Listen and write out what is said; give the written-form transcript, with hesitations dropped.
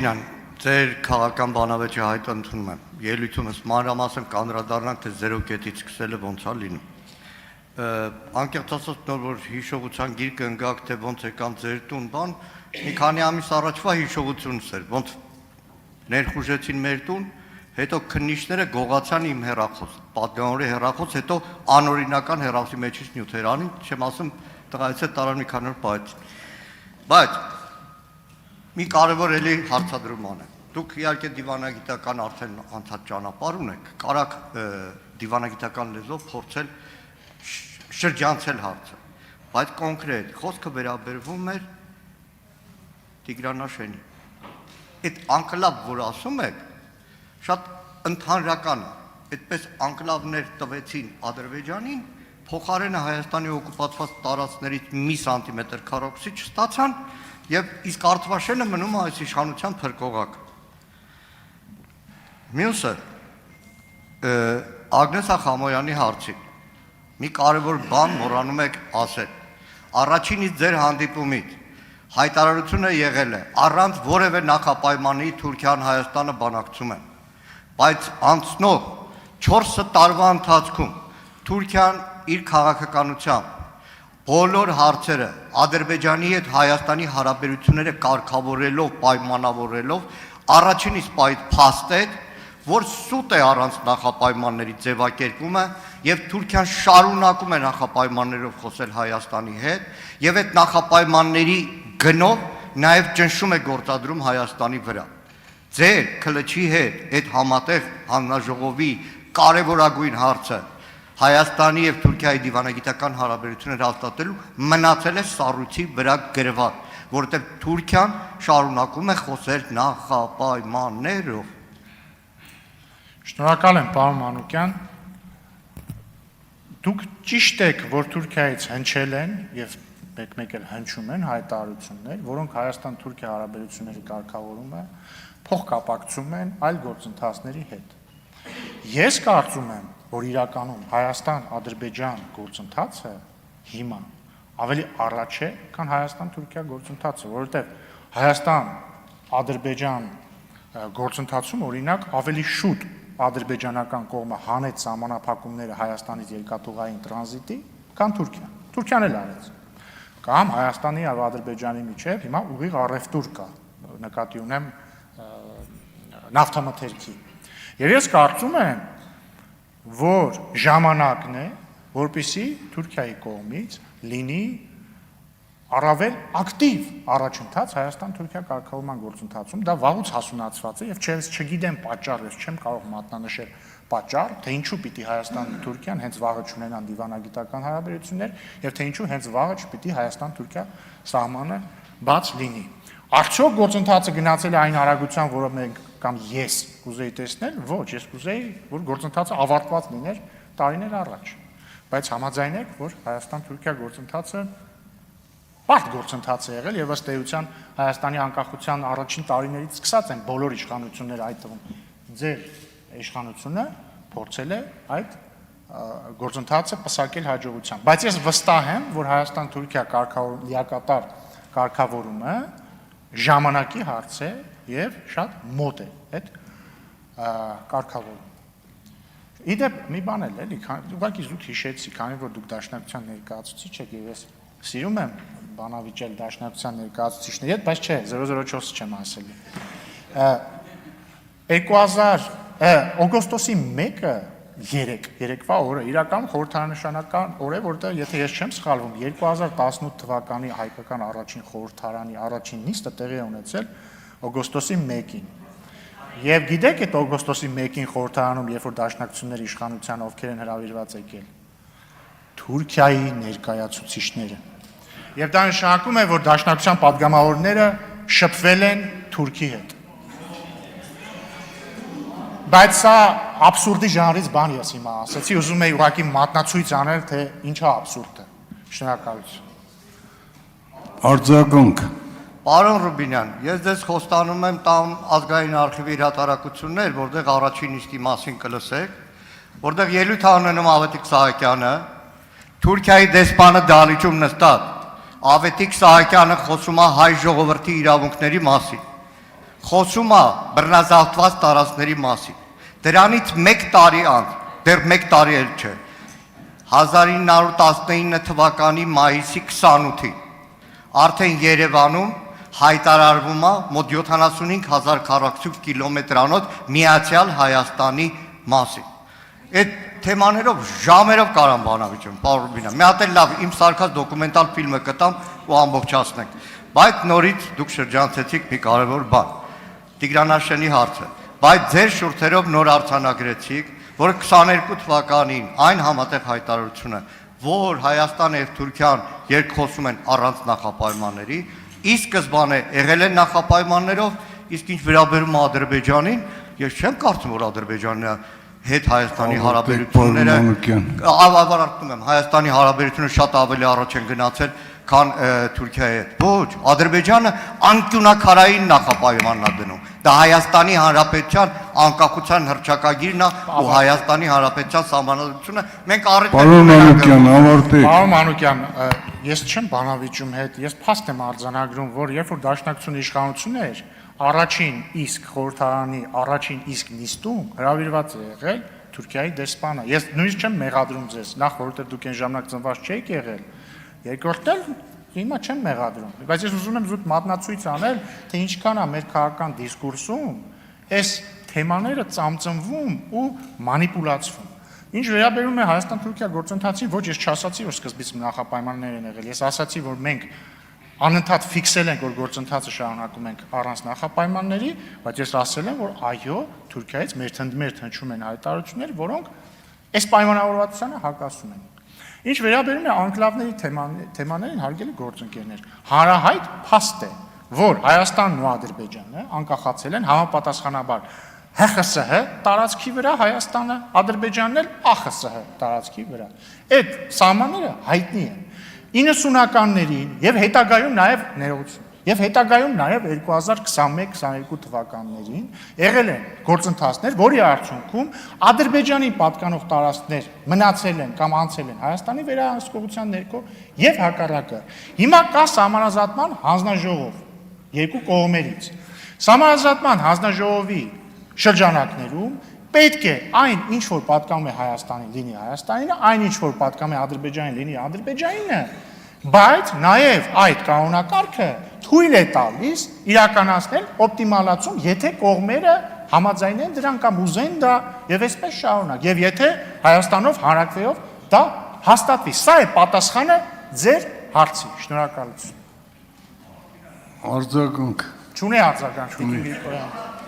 Ձեր քաղաքական բանավեճի հայտը ընդունում եմ, ելույթումս մանրամասն կանրադառնանք, թե զերո կետից սկսելը ոնց է լինում։ Անկեղծ ասած նոր որ հիշողության գիրկը ընկաք, թե ոնց եկան ձեր տուն, բան, մի քանի ամիս առաջվա հիշողությունս էր, ոնց ներխուժեցին մեր տուն, հետո քննիչները գողացան իմ հեռախոս, պատգամավորի հեռախոս, հետո անօրինական հեռախոսի մեջից նյութեր անին, չեմ ասում տղայից հետ տարան մի քանի օր պահեցին։ Բայց մի կարևոր էլի հարցադրում անեմ։ Դուք իհարկե դիվանագիտական արդեն անցած ճանապարհ ունեք, կարաք դիվանագիտական լեզվով փորձել շրջանցել հարցը, բայց կոնկրետ խոսքը վերաբերվում էր Տիգրանաշենին։ Այդ անկլավ, որ ասում եք, շատ ընդհանրական է։ Այդպես անկլավներ տվեցին Ադրբեջանին, փոխարենը Հայաստանի օկուպացված տարածքներից մի սանտիմետր քառակուսի չստացան, եւ իսկ Արցախը մնում է այս իշխանության փրկողակ։ Մյուսը Ագնես Ախամոյանի հարցին մի կարևոր բան մոռանում եք ասել։ Առաջինից ձեր հանդիպումից հայտարարությունը եղել է առանց որևէ նախապայմանի Թուրքիան Հայաստանը բանակցում են, բայց անցնող 4 տարվա ընթացքում Թուրքիան իր քաղաքականությամբ բոլոր հարցերը Ադրբեջանի հետ Հայաստանի հարաբերությունները կարգավորելով, պայմանավորելով, առաջինից փաստեց, որ սուտ է առանց նախապայմանների ձևակերպումը եւ Թուրքիան շարունակում է նախապայմաններով խոսել Հայաստանի հետ եւ այդ նախապայմանների գնով նաեւ ճնշում է գործադրում Հայաստանի վրա։ Ձեր քլչի հետ այդ համատեղ հանձնաժողովի կարևորագույն հարցը Հայաստանի եւ Թուրքիայի դիվանագիտական հարաբերությունները հաստատելու մնացել է սառույցի վրա գրված, որովհետեւ Թուրքիան շարունակում է խոսել նախապայմաններով։ Շնորհակալ եմ, պարոն Մանուկյան։ Դուք ճիշտ եք, որ Թուրքիայից հնչել են եւ մեկ-մեկ էլ հնչում են հայտարարություններ, որոնք Հայաստան-Թուրքիա հարաբերությունների կարգավորումը փոխկապակցում են այլ գործընթացների հետ։ Ես կարծում եմ, որ իրականում Հայաստան-Ադրբեջան գործընթացը հիմա ավելի առաջ է, քան Հայաստան-Թուրքիա գործընթացը, որովհետև Հայաստան-Ադրբեջան գործընթացում օրինակ ավելի շուտ ադրբեջանական կողմը հանեց սահմանափակումները Հայաստանից երկաթուղային տրանզիտի, քան Թուրքիան։ Թուրքիան էլ արեց։ Կամ Հայաստանի եւ Ադրբեջանի միջև հիմա ուղիղ առևտուր կա, նկատի ունեմ նավթամթերքի։ Եվ ես կարծում եմ, որ ժամանակն է, որպեսզի Թուրքիայի կողմից լինի առավել ակտիվ առաջընթաց Հայաստան-Թուրքիա կարգավորման գործընթացում, դա վաղուց հասունացված է եւ չգիտեմ պատճառ, ես չեմ կարող մատնանշել պատճառ, թե ինչու պիտի Հայաստան-Թուրքիան հենց վաղը չունենան դիվանագիտական հարաբերություններ եւ թե ինչու հենց վաղը չպիտի Հայաստան-Թուրքիա սահմանը բաց լինի։ Արդյոք գործընթացը գնացել է այն արագության, որը մենք կամ ես կուզեի տեսնել, ոչ, ես կուզեի, որ գործընթացը ավարտված լիներ տարիներ առաջ։ Բայց համաձայն եք, որ Հայաստան-Թուրքիա գործընթացը բարդ գործընթաց է եղել եւ ըստ էության Հայաստանի անկախության առաջին տարիներից սկսած են բոլոր իշխանությունները, այդ թվում ձեր իշխանությունը փորձել է այդ գործընթացը պսակել հաջողությամբ։ Բայց ես վստահ եմ, որ Հայաստան-Թուրքիա լիակատար կարգավորումը ժամանակի հարց է եւ շատ մոտ է այդ կարգավորումը։ Իդեպ մի բան էլ էլի, ուղղակի զուտ հիշեցի, քանի որ դուք Դաշնակցության ներկայացուցիչ եք եւ ես սիրում եմ բանավիճել Դաշնակցության ներկայացուցիչների հետ, բայց չէ, 004-ը չեմ ասելի։ 2000 օգոստոսի 1-ը երեկվա օրը իրական խորհրդարանշանական օր է, որտեղ եթե ես չեմ սխալվում, 2018 թվականի հայկական առաջին խորհրդարանի առաջին նիստը տեղի ունեցել օգոստոսի 1-ին։ Եվ գիտեք այդ օգոստոսի 1-ին խորհրդարանում, երբ որ Դաշնակցությունների իշխանության ովքեր են հրավիրված եկել, Թուրքիայի ներկայացուցիչները։ Եվ դա նշանակում է, որ Դաշնակցության պատգամավորները շփվել են Թուրքի հետ։ Բայց սա աբսուրդի ժանրից բան ես հիմա ասացի, ուզում եի ուղղակի մատնացույց անել, թե ինչա աբսուրդը։ Շնորհակալություն։ Արձագանք։ Պարոն Ռուբինյան, ես ձեզ խոստանում եմ տամ ազգային արխիվի հրատարակություններ, որտեղ առաջին իսկի մասին կլսեք, որտեղ ելույթ անենում Ավետիք Սահակյանը, Թուրքիայի դեսպանը դահլիճում նստած, Ավետիք Սահակյանը խոսում է հայ ժողովրդի իրավունքների մասին։ խոսում է բռնազավթված տարածքների մասին։ Դրանից 1 տարի անց, դեռ 1 տարի էլ չէ, 1919 թվականի մայիսի 28-ին արդեն Երևանում հայտարարվում է մոտ 75,000 քառակուսի կիլոմետրանոց Միացյալ Հայաստանի մասին։ Այդ թեմաներով ժամերով կարամ բանավիճեմ, պարոն Ռուբինյան։ Մի հատ էլ լավ իմ սարքած դոկումենտալ ֆիլմը կտամ ու ամբողջացնենք։ Բայց նորից դուք շրջանցեցիք մի կարևոր բան։ Տիգրան հարցը, բայց ձեր շուրթերով նոր արձանագրեցիք, որ 22 թվականին այն համատեղ հայտարարությունը, որ Հայաստանը եւ Թուրքիան երկխոսում են առանց նախապայմանների, ի սկզբանե եղել են նախապայմաններով, իսկ ինչ վերաբերում է Ադրբեջանին, ես չեմ կարծում, որ Ադրբեջանը հետ Հայաստանի հարաբերությունները ավարտում եմ, Հայաստանի հարաբերությունները շատ ավելի առաջ են գնացել, քան Թուրքիայի հետ։ Ոչ, Ադրբեջանը անկյունակարային նախապայմանն է դնում։ Դա Հայաստանի Հանրապետության անկախության հռչակագիրն է ու Հայաստանի Հանրապետության սահմանադրությունը։ Մենք առիթ Պարոն Մանուկյան, ավարտեք։ Պարոն Մանուկյան, ես չեմ բանավիճում հետ, ես փաստ եմ արձանագրում, որ երբ որ Դաշնակցությունը իշխանություն էր, առաջին իսկ խորհրդարանի առաջին իսկ նիստում հրավիրված է եղել Թուրքիայի դեսպանը։ Ես նույնիսկ չեմ մեղադրում ձեզ, նախ որովհետև դուք այն ժամանակ ծնված չէիք եղել։ Երկրորդն էլ հիմա չեմ մեղադրում, բայց ես ուզում եմ զուտ մատնացույց անել, թե ինչքան է մեր քաղաքական դիսկուրսում այս թեմաները ծամծմվում ու մանիպուլացվում։ Ինչ վերաբերում է Հայաստան-Թուրքիա գործընթացին, ոչ ես չասացի, որ սկզբից նախապայմաններ են եղել, ես ասացի, որ մենք անընդհատ ֆիքսել ենք, որ գործընթացը շարունակում ենք առանց նախապայմանների, բայց ես ասել եմ, որ այո, Թուրքիայից մեր հնչում են հայտարարություններ, որոնք այս պայմանավորվածությանը հակասում են։ Ինչ վերաբերում է անկլավների թեմաներին, հարգելի գործընկերներ, հանրահայտ փաստ է, որ Հայաստանն ու Ադրբեջանը անկախացել են համապատասխանաբար ՀԽՍՀ տարածքի վրա, Հայաստանը, Ադրբեջանն էլ ԱԽՍՀ տարածքի վրա։ Այդ սահմանները հայտնի են 90-ականներին եւ հետագայում նաեւ ներողություն եւ հետագայում նաեւ 2021-22 թվականներին եղել են գործընթացներ, որի արդյունքում Ադրբեջանի պատկանող տարածքներ մնացել են կամ անցել են Հայաստանի վերահսկողության ներքո եւ հակառակը։ Հիմա կա սահմանազատման հանձնաժողով երկու կողմերից։ Սահմանազատման հանձնաժողովի շրջանակներում պետք է այն ինչ որ պատկանում է Հայաստանին լինի Հայաստանին, այն ինչ որ պատկանում է Ադրբեջանին լինի Ադրբեջանինը, բայց նաև այդ կանոնակարգը թույլ է տալիս իրականացնել օպտիմալացում, եթե կողմերը համաձայնեն դրան կամ ուզեն դա եւ այսպես շարունակ, եւ եթե Հայաստանով հանրակրվելով դա հաստատվի։ Սա է պատասխանը ձեր հարցի։ Շնորհակալություն։ Արձագանք։ Չունի արձագանք, Տիկին Գրիգորյան։